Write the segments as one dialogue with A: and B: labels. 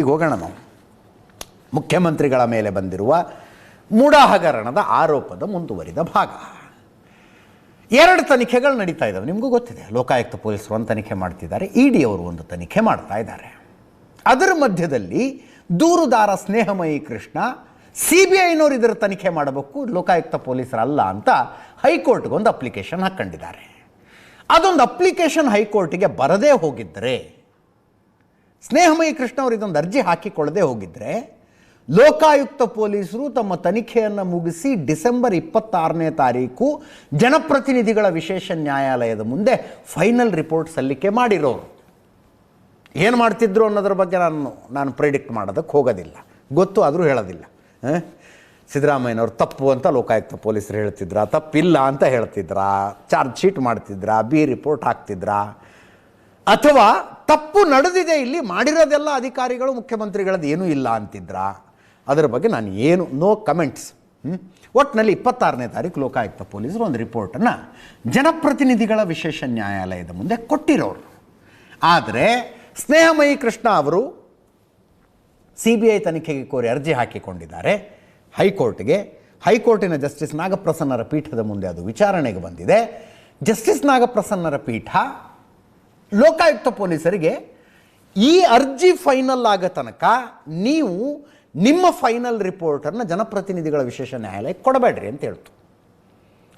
A: ಈಗ ಹೋಗೋಣ ನಾವು ಮುಖ್ಯಮಂತ್ರಿಗಳ ಮೇಲೆ ಬಂದಿರುವ ಮೂಢ ಹಗರಣದ ಆರೋಪದ ಮುಂದುವರಿದ ಭಾಗ. 2 ತನಿಖೆಗಳು ನಡೀತಾ ಇದ್ದಾವೆ. ನಿಮಗೂ ಗೊತ್ತಿದೆ, ಲೋಕಾಯುಕ್ತ ಪೊಲೀಸರು ಒಂದು ತನಿಖೆ ಮಾಡ್ತಿದ್ದಾರೆ, ಇಡಿ ಅವರು ಒಂದು ತನಿಖೆ ಮಾಡ್ತಾ ಇದ್ದಾರೆ. ಅದರ ಮಧ್ಯದಲ್ಲಿ ದೂರುದಾರ ಸ್ನೇಹಮಯಿ ಕೃಷ್ಣ CBIನವರು ಇದರ ತನಿಖೆ ಮಾಡಬೇಕು, ಲೋಕಾಯುಕ್ತ ಪೊಲೀಸರಲ್ಲ ಅಂತ ಹೈಕೋರ್ಟ್ಗೆ ಒಂದು ಅಪ್ಲಿಕೇಶನ್ ಹಾಕ್ಕೊಂಡಿದ್ದಾರೆ. ಅದೊಂದು ಅಪ್ಲಿಕೇಶನ್ ಹೈಕೋರ್ಟಿಗೆ ಬರದೇ ಹೋಗಿದ್ದರೆ, ಸ್ನೇಹಮಯಿ ಕೃಷ್ಣ ಅವರು ಇದೊಂದು ಅರ್ಜಿ ಹಾಕಿಕೊಳ್ಳದೆ ಹೋಗಿದ್ದರೆ, ಲೋಕಾಯುಕ್ತ ಪೊಲೀಸರು ತಮ್ಮ ತನಿಖೆಯನ್ನು ಮುಗಿಸಿ ಡಿಸೆಂಬರ್ 26ನೇ ತಾರೀಕು ಜನಪ್ರತಿನಿಧಿಗಳ ವಿಶೇಷ ನ್ಯಾಯಾಲಯದ ಮುಂದೆ ಫೈನಲ್ ರಿಪೋರ್ಟ್ ಸಲ್ಲಿಕೆ ಮಾಡಿರೋರು. ಏನು ಮಾಡ್ತಿದ್ರು ಅನ್ನೋದ್ರ ಬಗ್ಗೆ ನಾನು ಪ್ರಿಡಿಕ್ಟ್ ಮಾಡೋದಕ್ಕೆ ಹೋಗೋದಿಲ್ಲ, ಗೊತ್ತು ಆದರೂ ಹೇಳೋದಿಲ್ಲ. ಸಿದ್ದರಾಮಯ್ಯನವ್ರು ತಪ್ಪು ಅಂತ ಲೋಕಾಯುಕ್ತ ಪೊಲೀಸರು ಹೇಳ್ತಿದ್ರಾ, ತಪ್ಪಿಲ್ಲ ಅಂತ ಹೇಳ್ತಿದ್ರಾ, ಚಾರ್ಜ್ ಶೀಟ್ ಮಾಡ್ತಿದ್ರಾ, ಬಿ ರಿಪೋರ್ಟ್ ಹಾಕ್ತಿದ್ರಾ, ಅಥವಾ ತಪ್ಪು ನಡೆದಿದೆ, ಇಲ್ಲಿ ಮಾಡಿರೋದೆಲ್ಲ ಅಧಿಕಾರಿಗಳು ಮುಖ್ಯಮಂತ್ರಿಗಳದ್ದು ಏನೂ ಇಲ್ಲ ಅಂತಿದ್ರಾ, ಅದರ ಬಗ್ಗೆ ನಾನು ಏನು ನೋ ಕಮೆಂಟ್ಸ್. ಒಟ್ಟಿನಲ್ಲಿ 26ನೇ ತಾರೀಕು ಲೋಕಾಯುಕ್ತ ಪೊಲೀಸರು ಒಂದು ರಿಪೋರ್ಟನ್ನು ಜನಪ್ರತಿನಿಧಿಗಳ ವಿಶೇಷ ನ್ಯಾಯಾಲಯದ ಮುಂದೆ ಕೊಟ್ಟಿರೋರು. ಆದರೆ ಸ್ನೇಹಮಯಿ ಕೃಷ್ಣ ಅವರು CBI ತನಿಖೆಗೆ ಕೋರಿ ಅರ್ಜಿ ಹಾಕಿಕೊಂಡಿದ್ದಾರೆ ಹೈಕೋರ್ಟ್ಗೆ. ಹೈಕೋರ್ಟಿನ ಜಸ್ಟಿಸ್ ನಾಗಪ್ರಸನ್ನರ ಪೀಠದ ಮುಂದೆ ಅದು ವಿಚಾರಣೆಗೆ ಬಂದಿದೆ. ಜಸ್ಟಿಸ್ ನಾಗಪ್ರಸನ್ನರ ಪೀಠ ಲೋಕಾಯುಕ್ತ ಪೊಲೀಸರಿಗೆ ಈ ಅರ್ಜಿ ಫೈನಲ್ ಆಗೋ ತನಕ ನೀವು ನಿಮ್ಮ ಫೈನಲ್ ರಿಪೋರ್ಟನ್ನು ಜನಪ್ರತಿನಿಧಿಗಳ ವಿಶೇಷ ನ್ಯಾಯಾಲಯಕ್ಕೆ ಕೊಡಬೇಡ್ರಿ ಅಂತ ಹೇಳ್ತು.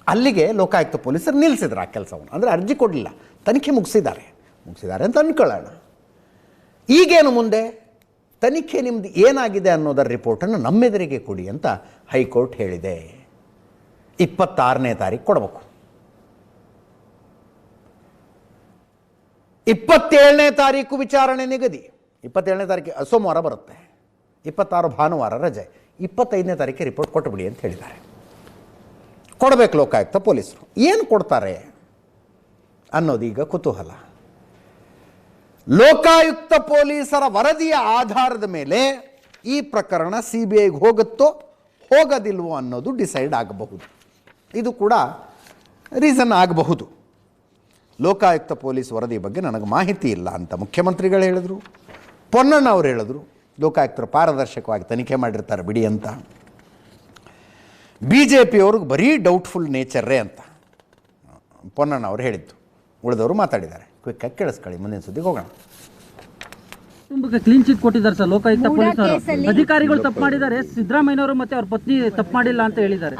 A: ಅಲ್ಲಿಗೆ ಲೋಕಾಯುಕ್ತ ಪೊಲೀಸರು ನಿಲ್ಲಿಸಿದ್ರು ಆ ಕೆಲಸವನ್ನು. ಅಂದರೆ ಅರ್ಜಿ ಕೊಡಲಿಲ್ಲ, ತನಿಖೆ ಮುಗಿಸಿದ್ದಾರೆ ಅಂತ ಅಂದ್ಕೊಳ್ಳೋಣ. ಈಗೇನು ಮುಂದೆ? ತನಿಖೆ ನಿಮ್ಮದು ಏನಾಗಿದೆ ಅನ್ನೋದರ ರಿಪೋರ್ಟನ್ನು ನಮ್ಮೆದುರಿಗೆ ಕೊಡಿ ಅಂತ ಹೈಕೋರ್ಟ್ ಹೇಳಿದೆ. 26ನೇ ತಾರೀಕು ಕೊಡಬೇಕು. 27ನೇ ತಾರೀಕು ವಿಚಾರಣೆ ನಿಗದಿ. 27ನೇ ತಾರೀಕು ಸೋಮವಾರ ಬರುತ್ತೆ, 26 ಭಾನುವಾರ ರಜೆ, 25ನೇ ತಾರೀಕಿಗೆ ರಿಪೋರ್ಟ್ ಕೊಟ್ಟುಬಿಡಿ ಅಂತ ಹೇಳಿದ್ದಾರೆ. ಕೊಡಬೇಕು ಲೋಕಾಯುಕ್ತ ಪೊಲೀಸರು. ಏನು ಕೊಡ್ತಾರೆ ಅನ್ನೋದು ಈಗ ಕುತೂಹಲ. ಲೋಕಾಯುಕ್ತ ಪೊಲೀಸರ ವರದಿಯ ಆಧಾರದ ಮೇಲೆ ಈ ಪ್ರಕರಣ CBIಗೆ ಹೋಗುತ್ತೋ ಹೋಗೋದಿಲ್ವೋ ಅನ್ನೋದು ಡಿಸೈಡ್ ಆಗಬಹುದು. ಇದು ಕೂಡ ರೀಸನ್ ಆಗಬಹುದು. ಲೋಕಾಯುಕ್ತ ಪೊಲೀಸ್ ವರದಿ ಬಗ್ಗೆ ನನಗೆ ಮಾಹಿತಿ ಇಲ್ಲ ಅಂತ ಮುಖ್ಯಮಂತ್ರಿಗಳು ಹೇಳಿದ್ರು, ಪೊನ್ನಣ್ಣ ಅವರು ಹೇಳಿದ್ರು, ಲೋಕಾಯುಕ್ತರು ಪಾರದರ್ಶಕವಾಗಿ ತನಿಖೆ ಮಾಡಿರ್ತಾರೆ ಬಿಡಿ ಅಂತ. BJP ಅವ್ರಿಗೆ ಬರೀ ಡೌಟ್ಫುಲ್ ನೇಚರ್ರೇ ಅಂತ ಪೊನ್ನಣ್ಣ ಅವರು ಹೇಳಿದ್ದು. ಉಳಿದವರು ಮಾತಾಡಿದ್ದಾರೆ. ಕ್ವಿಕ್ಕಾಗಿ ಕೇಳಿಸ್ಕೊಳ್ಳಿ, ಮುಂದಿನ ಸುದ್ದಿಗೆ ಹೋಗೋಣ.
B: ಕ್ಲೀನ್ ಚಿಟ್ ಕೊಟ್ಟಿದ್ದಾರೆ ಸರ್ ಲೋಕಾಯುಕ್ತ ಪೊಲೀಸರು. ಅಧಿಕಾರಿಗಳು ತಪ್ಪು ಮಾಡಿದ್ದಾರೆ, ಸಿದ್ದರಾಮಯ್ಯನವರು ಮತ್ತೆ ಅವ್ರ ಪತ್ನಿ ತಪ್ಪು ಮಾಡಿಲ್ಲ ಅಂತ ಹೇಳಿದ್ದಾರೆ.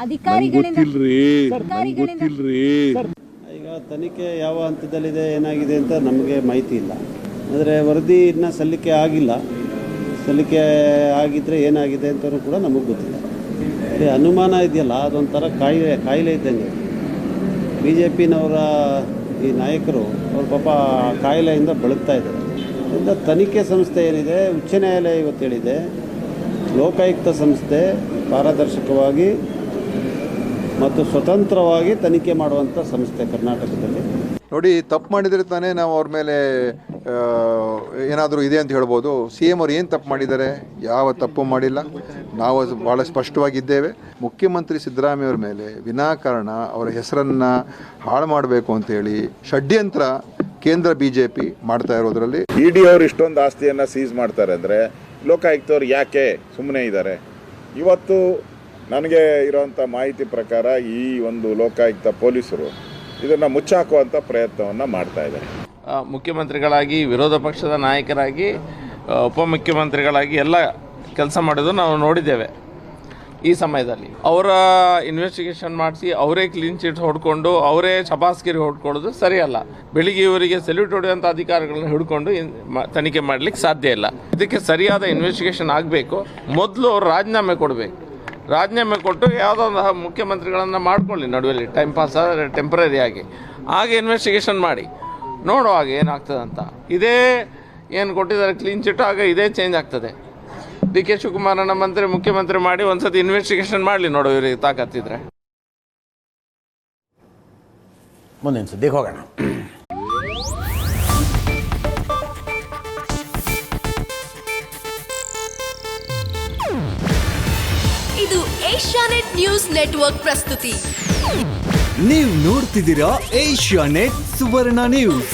C: ಈಗ ತನಿಖೆ ಯಾವ ಹಂತದಲ್ಲಿದೆ, ಏನಾಗಿದೆ ಅಂತ ನಮಗೆ ಮಾಹಿತಿ ಇಲ್ಲ. ಆದರೆ ವರದಿ ಇನ್ನೂ ಸಲ್ಲಿಕೆ ಆಗಿಲ್ಲ. ಸಲ್ಲಿಕೆ ಆಗಿದ್ದರೆ ಏನಾಗಿದೆ ಅಂತಲೂ ಕೂಡ ನಮಗೆ ಗೊತ್ತಿಲ್ಲ. ಅನುಮಾನ ಇದೆಯಲ್ಲ, ಅದೊಂಥರ ಕಾಯಿಲೆ ಇದ್ದಂಗೆ. BJPನವರ ಈ ನಾಯಕರು ಅವ್ರ ಪಾಪ ಕಾಯಿಲೆಯಿಂದ ಬಳಲ್ತಾ ಇದ್ದಾರೆ. ಅದರಿಂದ ತನಿಖೆ ಸಂಸ್ಥೆ ಏನಿದೆ, ಉಚ್ಚ ನ್ಯಾಯಾಲಯ ಇವತ್ತು ಹೇಳಿದೆ, ಲೋಕಾಯುಕ್ತ ಸಂಸ್ಥೆ ಪಾರದರ್ಶಕವಾಗಿ ಮತ್ತು ಸ್ವತಂತ್ರವಾಗಿ ತನಿಖೆ ಮಾಡುವಂಥ ಸಂಸ್ಥೆ ಕರ್ನಾಟಕದಲ್ಲಿ.
D: ನೋಡಿ, ತಪ್ಪು ಮಾಡಿದರೆ ತಾನೇ ನಾವು ಅವ್ರ ಮೇಲೆ ಏನಾದರೂ ಇದೆ ಅಂತ ಹೇಳ್ಬೋದು. CM ಅವ್ರು ಏನು ತಪ್ಪು ಮಾಡಿದ್ದಾರೆ? ಯಾವ ತಪ್ಪು ಮಾಡಿಲ್ಲ. ನಾವು ಭಾಳ ಸ್ಪಷ್ಟವಾಗಿದ್ದೇವೆ. ಮುಖ್ಯಮಂತ್ರಿ ಸಿದ್ದರಾಮಯ್ಯವ್ರ ಮೇಲೆ ವಿನಾಕಾರಣ ಅವರ ಹೆಸರನ್ನು ಹಾಳು ಮಾಡಬೇಕು ಅಂತೇಳಿ ಷಡ್ಯಂತ್ರ ಕೇಂದ್ರ BJP ಮಾಡ್ತಾ ಇರೋದ್ರಲ್ಲಿ
E: ED ಅವರು ಇಷ್ಟೊಂದು ಆಸ್ತಿಯನ್ನು ಸೀಸ್ ಮಾಡ್ತಾರೆ ಅಂದರೆ ಲೋಕಾಯುಕ್ತವ್ರು ಯಾಕೆ ಸುಮ್ಮನೆ ಇದ್ದಾರೆ? ಇವತ್ತು ನನಗೆ ಇರೋವಂಥ ಮಾಹಿತಿ ಪ್ರಕಾರ ಈ ಒಂದು ಲೋಕಾಯುಕ್ತ ಪೊಲೀಸರು ಇದನ್ನು ಮುಚ್ಚಾಕುವಂಥ ಪ್ರಯತ್ನವನ್ನು ಮಾಡ್ತಾ ಇದ್ದಾರೆ.
F: ಮುಖ್ಯಮಂತ್ರಿಗಳಾಗಿ, ವಿರೋಧ ಪಕ್ಷದ ನಾಯಕರಾಗಿ, ಉಪಮುಖ್ಯಮಂತ್ರಿಗಳಾಗಿ ಎಲ್ಲ ಕೆಲಸ ಮಾಡೋದು ನಾವು ನೋಡಿದ್ದೇವೆ. ಈ ಸಮಯದಲ್ಲಿ ಅವರ ಇನ್ವೆಸ್ಟಿಗೇಷನ್ ಮಾಡಿಸಿ ಅವರೇ ಕ್ಲೀನ್ ಚಿಟ್ ಹೊಡ್ಕೊಂಡು ಅವರೇ ಶಬಾಸ್ಗಿರಿ ಹೊಡ್ಕೊಳ್ಳೋದು ಸರಿಯಲ್ಲ. ಬೆಳಿಗ್ಗೆ ಇವರಿಗೆ ಸೆಲ್ಯೂಟ್ ಹೊಡೆಯುವಂಥ ಅಧಿಕಾರಿಗಳನ್ನ ಹಿಡ್ಕೊಂಡು ತನಿಖೆ ಮಾಡಲಿಕ್ಕೆ ಸಾಧ್ಯ ಇಲ್ಲ. ಇದಕ್ಕೆ ಸರಿಯಾದ ಇನ್ವೆಸ್ಟಿಗೇಷನ್ ಆಗಬೇಕು. ಮೊದಲು ಅವರು ರಾಜೀನಾಮೆ ಕೊಡಬೇಕು. ರಾಜೀನಾಮೆ ಕೊಟ್ಟು ಯಾವುದೋ ಒಂದು ಮುಖ್ಯಮಂತ್ರಿಗಳನ್ನು ಮಾಡ್ಕೊಳ್ಳಿ ನಡುವೆಲ್ಲಿ, ಟೈಮ್ ಪಾಸ್ ಟೆಂಪ್ರರಿ ಆಗಿ. ಹಾಗೆ ಇನ್ವೆಸ್ಟಿಗೇಷನ್ ಮಾಡಿ ನೋಡುವಾಗ ಏನಾಗ್ತದೆ ಅಂತ. ಇದೇ ಏನು ಕೊಟ್ಟಿದ್ದಾರೆ ಕ್ಲೀನ್ ಚಿಟ್, ಆಗ ಇದೇ ಚೇಂಜ್ ಆಗ್ತದೆ. DK ಶಿವಕುಮಾರನ ಮುಖ್ಯಮಂತ್ರಿ ಮಾಡಿ ಒಂದ್ಸತಿ ಇನ್ವೆಸ್ಟಿಗೇಷನ್ ಮಾಡಲಿ, ನೋಡು ಇವರಿಗೆ ತಾಕತ್ತಿದ್ರೆ.
A: ಮುಂದಿನ ಸುದ್ದಿಗೆ ಹೋಗೋಣ.
G: ಇದು ಏಷ್ಯಾನೆಟ್ ನ್ಯೂಸ್ ನೆಟ್ವರ್ಕ್ ಪ್ರಸ್ತುತಿ.
H: ನೀವು ನೋಡ್ತಿದ್ದೀರಾ ಏಷ್ಯಾನೆಟ್ ಸುವರ್ಣ ನ್ಯೂಸ್.